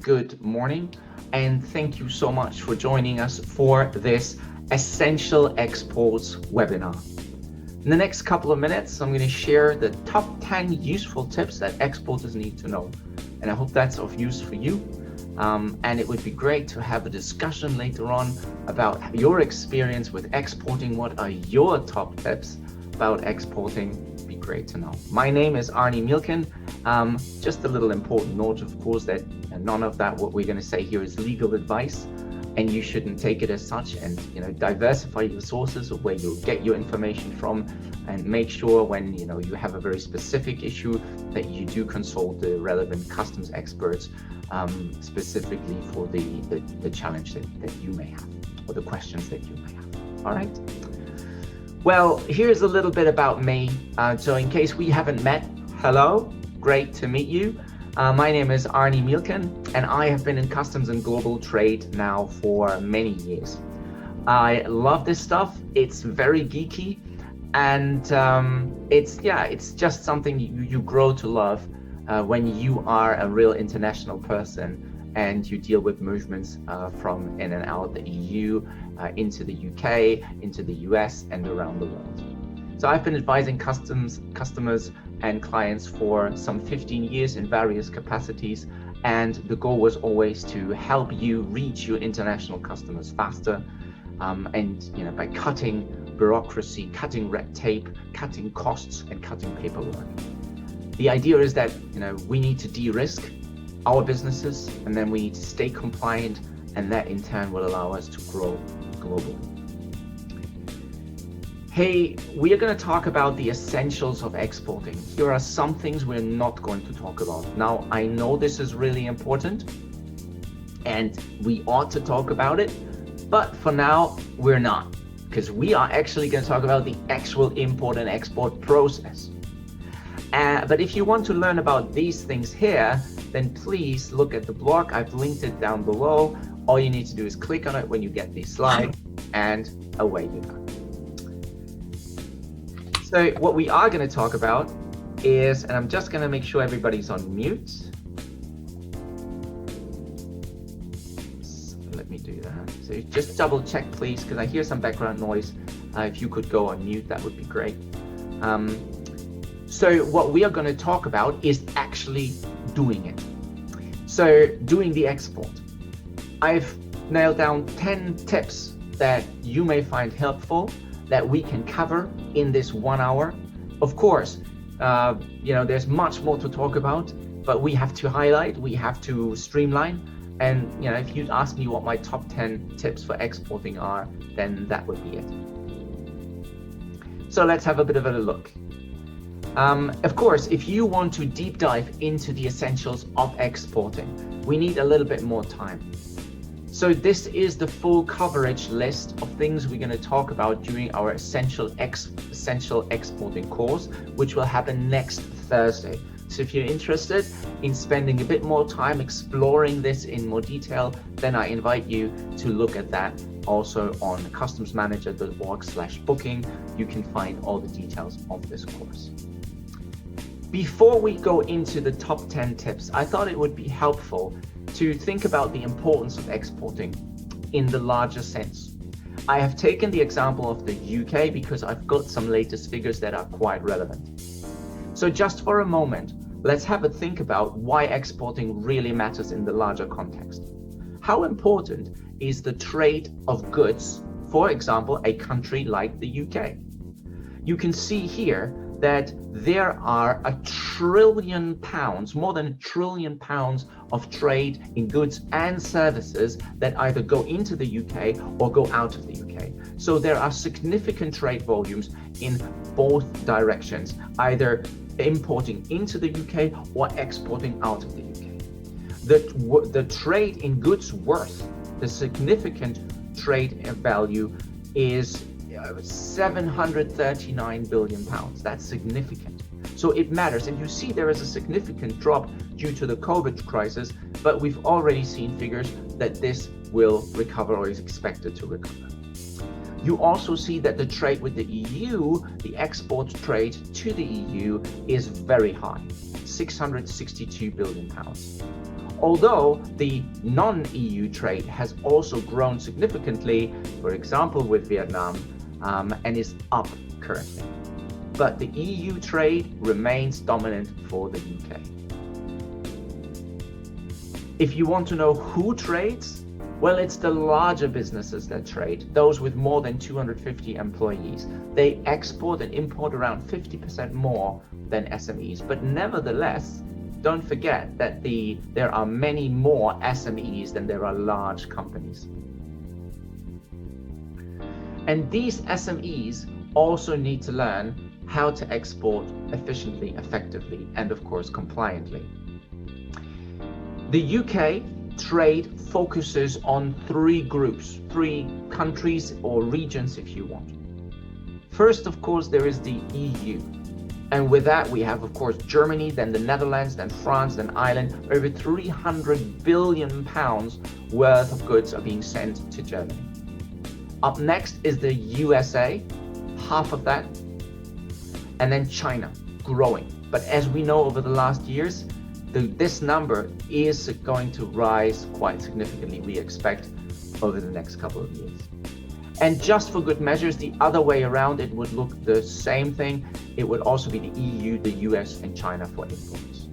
good morning, and thank you so much for joining us for this Essential Exports webinar. In the next couple of minutes, I'm going to share the top 10 useful tips that exporters need to know, and I hope that's of use for you. And it would be great to have a discussion later on about your experience with exporting. What are your top tips about exporting? It'd be great to know. My name is Arne Mielken. Just a little important note, of course, that none of that what we're going to say here is legal advice, and you shouldn't take it as such. And diversify your sources of where you get your information from, and make sure when you have a very specific issue that you do consult the relevant customs experts, specifically for the challenge that you may have, or the questions that you may have. All right. Well, here's a little bit about me. So in case we haven't met, hello, great to meet you. My name is Arne Mielken, and I have been in customs and global trade now for many years. I love this stuff. It's very geeky, and it's just something you grow to love when you are a real international person and you deal with movements from in and out the EU, into the UK, into the US, and around the world. So I've been advising customers and clients for some 15 years in various capacities, and the goal was always to help you reach your international customers faster, and by cutting bureaucracy, cutting red tape, cutting costs, and cutting paperwork. The idea is that we need to de-risk our businesses, and then we need to stay compliant, and that in turn will allow us to grow globally. Hey, we are going to talk about the essentials of exporting. Here are some things we're not going to talk about. Now, I know this is really important, and we ought to talk about it, but for now, we're not, because we are actually going to talk about the actual import and export process. But if you want to learn about these things here, then please look at the blog. I've linked it down below. All you need to do is click on it when you get these slides, and away you go. So what we are going to talk about is, and I'm just going to make sure everybody's on mute. So let me do that. So just double check, please, because I hear some background noise. If you could go on mute, that would be great. So what we are going to talk about is actually doing it. So doing the export. I've nailed down 10 tips that you may find helpful that we can cover in this 1 hour. Of course, there's much more to talk about, but we have to highlight, we have to streamline. And if you'd ask me what my top 10 tips for exporting are, then that would be it. So let's have a bit of a look. Of course, if you want to deep dive into the essentials of exporting, we need a little bit more time. So this is the full coverage list of things we're going to talk about during our essential exporting course, which will happen next Thursday. So if you're interested in spending a bit more time exploring this in more detail, then I invite you to look at that also on customsmanager.org/booking. You can find all the details of this course. Before we go into the top 10 tips, I thought it would be helpful to think about the importance of exporting in the larger sense. I have taken the example of the UK because I've got some latest figures that are quite relevant. So just for a moment, let's have a think about why exporting really matters in the larger context. How important is the trade of goods, for example, a country like the UK? You can see here that there are £1 trillion, more than £1 trillion of trade in goods and services that either go into the UK or go out of the UK. So there are significant trade volumes in both directions, either importing into the UK or exporting out of the UK. The trade in goods worth, the significant trade value is 739 billion pounds. That's significant. So it matters. And you see there is a significant drop due to the COVID crisis, but we've already seen figures that this will recover or is expected to recover. You also see that the trade with the EU, the export trade to the EU, is very high, 662 billion pounds. Although the non-EU trade has also grown significantly, for example with Vietnam, and is up currently. But the EU trade remains dominant for the UK. If you want to know who trades, well, it's the larger businesses that trade, those with more than 250 employees. They export and import around 50% more than SMEs. But nevertheless, don't forget that there are many more SMEs than there are large companies. And these SMEs also need to learn how to export efficiently, effectively, and of course compliantly. The UK trade focuses on three groups, three countries or regions if you want. First, of course, there is the EU. And with that, we have, of course, Germany, then the Netherlands, then France, then Ireland. Over 300 billion pounds worth of goods are being sent to Germany. Up next is the USA, half of that. And then China, growing. But as we know over the last years, this number is going to rise quite significantly, we expect, over the next couple of years. And just for good measures, the other way around, it would look the same thing. It would also be the EU, the US, and China for imports.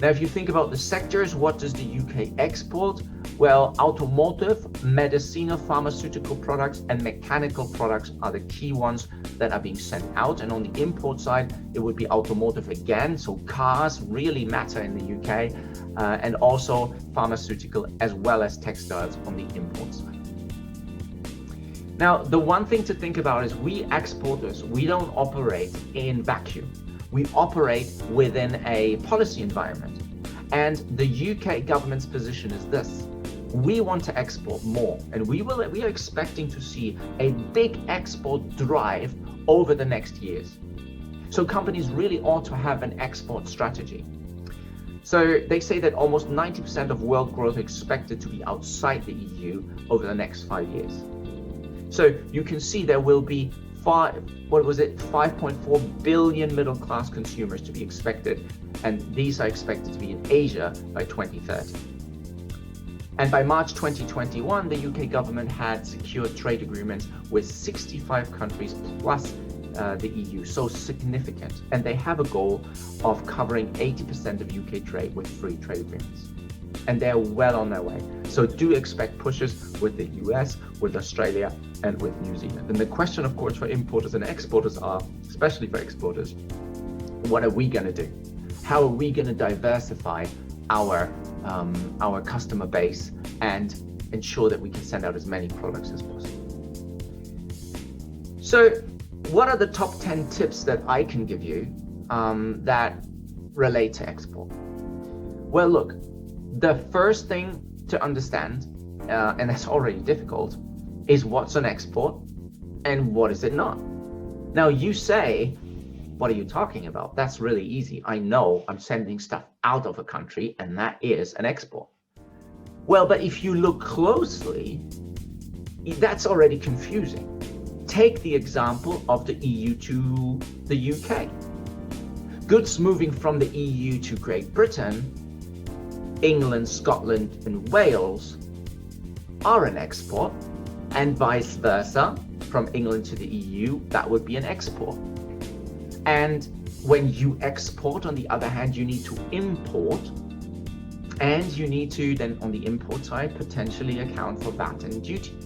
Now, if you think about the sectors, what does the UK export? Well, automotive, medicinal, pharmaceutical products, and mechanical products are the key ones that are being sent out. And on the import side, it would be automotive again. So cars really matter in the UK, and also pharmaceutical as well as textiles on the import side. Now, the one thing to think about is we exporters, we don't operate in vacuum. We operate within a policy environment. And the UK government's position is this. We want to export more, and we are expecting to see a big export drive over the next years. So companies really ought to have an export strategy. So they say that almost 90% of world growth is expected to be outside the EU over the next 5 years. So you can see there will be 5.4 billion middle-class consumers to be expected, and these are expected to be in Asia by 2030. And by March 2021, the UK government had secured trade agreements with 65 countries plus the EU, so significant. And they have a goal of covering 80% of UK trade with free trade agreements. And they're well on their way. So do expect pushes with the US, with Australia, and with New Zealand. And the question, of course, for importers and exporters are, especially for exporters, what are we going to do? How are we going to diversify our customer base and ensure that we can send out as many products as possible? So what are the top 10 tips that I can give you that relate to export? Well, look, the first thing to understand, and that's already difficult, is what's an export and what is it not. Now you say, what are you talking about? That's really easy. I know I'm sending stuff out of a country and that is an export. Well, but if you look closely, that's already confusing. Take the example of the EU to the UK. Goods moving from the EU to Great Britain, England, Scotland, and Wales are an export, and vice versa, from England to the EU, that would be an export. And when you export, on the other hand, you need to import, and you need to then, on the import side, potentially account for VAT and duty.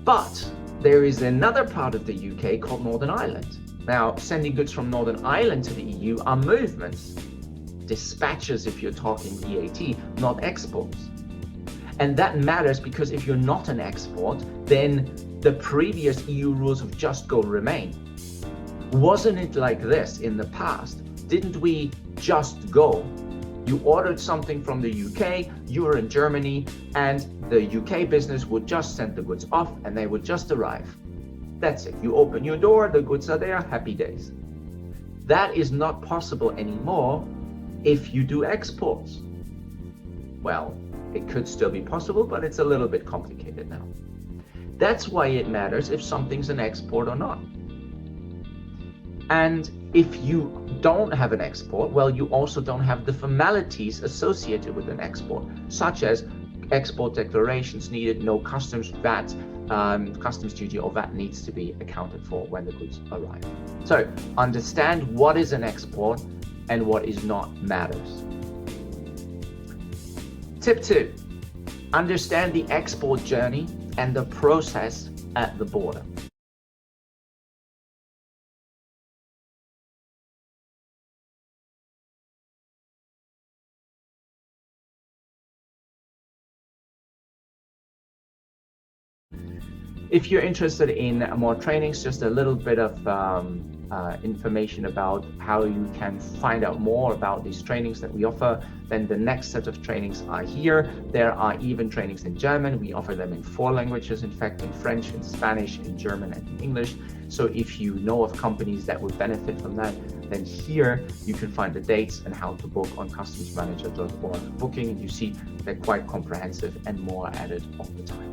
But there is another part of the UK called Northern Ireland. Now, sending goods from Northern Ireland to the EU are movements, dispatches if you're talking VAT, not exports. And that matters because if you're not an export, then the previous EU rules of just go remain. Wasn't it like this in the past? Didn't we just go? You ordered something from the UK, you were in Germany, and the UK business would just send the goods off and they would just arrive. That's it. You open your door, the goods are there, happy days. That is not possible anymore if you do exports. Well, it could still be possible, but it's a little bit complicated now. That's why it matters if something's an export or not. And If you don't have an export, well, you also don't have the formalities associated with an export, such as export declarations needed, no customs VAT, customs duty or VAT needs to be accounted for when the goods arrive. So understand what is an export and what is not matters. Tip 2, understand the export journey and the process at the border. If you're interested in more trainings, just a little bit of information about how you can find out more about these trainings that we offer, then the next set of trainings are here. There are even trainings in German. We offer them in 4 languages, in fact, in French, in Spanish, in German, and in English. So if you know of companies that would benefit from that, then here you can find the dates and how to book on customersmanager.org booking. You see they're quite comprehensive and more added all the time.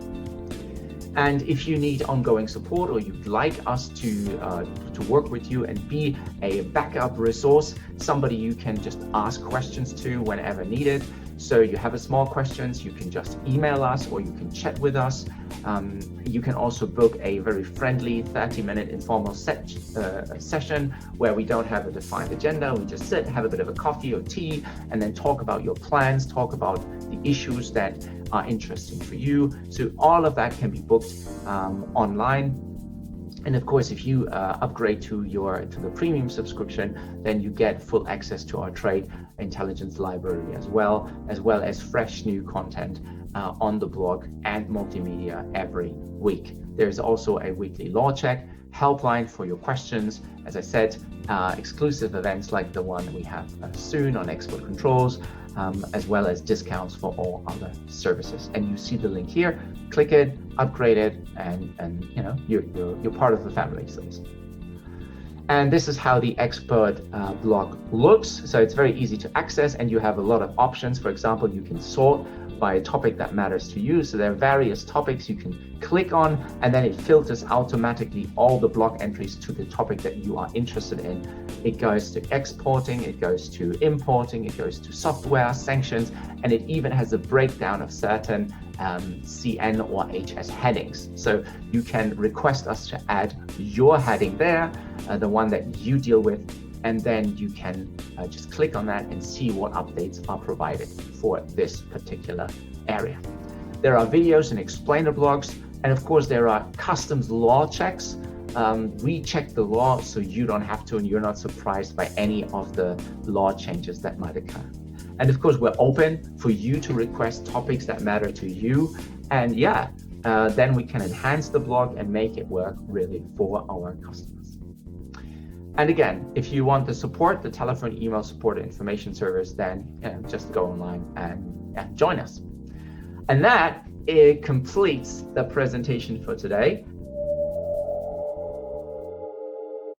And if you need ongoing support or you'd like us to work with you and be a backup resource, somebody you can just ask questions to whenever needed. So you have a small questions, you can just email us or you can chat with us. You can also book a very friendly 30-minute informal session where we don't have a defined agenda. We just sit, have a bit of a coffee or tea, and then talk about your plans, talk about the issues that are interesting for you. So all of that can be booked online. And of course, if you upgrade to the premium subscription, then you get full access to our trade intelligence library as well as fresh new content on the blog and multimedia every week. There's also a weekly law check helpline for your questions. As I said, exclusive events like the one we have soon on export controls, as well as discounts for all other services. And you see the link here. Click it, upgrade it, and you know you're part of the family. So, and this is how the expert blog looks. So it's very easy to access, and you have a lot of options. For example, you can sort by a topic that matters to you. So there are various topics you can click on, and then it filters automatically all the blog entries to the topic that you are interested in. It goes to exporting, it goes to importing, it goes to software, sanctions, and it even has a breakdown of certain CN or HS headings. So you can request us to add your heading there, the one that you deal with, and then you can just click on that and see what updates are provided for this particular area. There are videos and explainer blogs, and of course there are customs law checks. We check the law so you don't have to, and you're not surprised by any of the law changes that might occur. And of course, we're open for you to request topics that matter to you. And yeah, then we can enhance the blog and make it work really for our customers. And again, if you want the support, the telephone, email support, information service, then just go online and join us. And that it completes the presentation for today.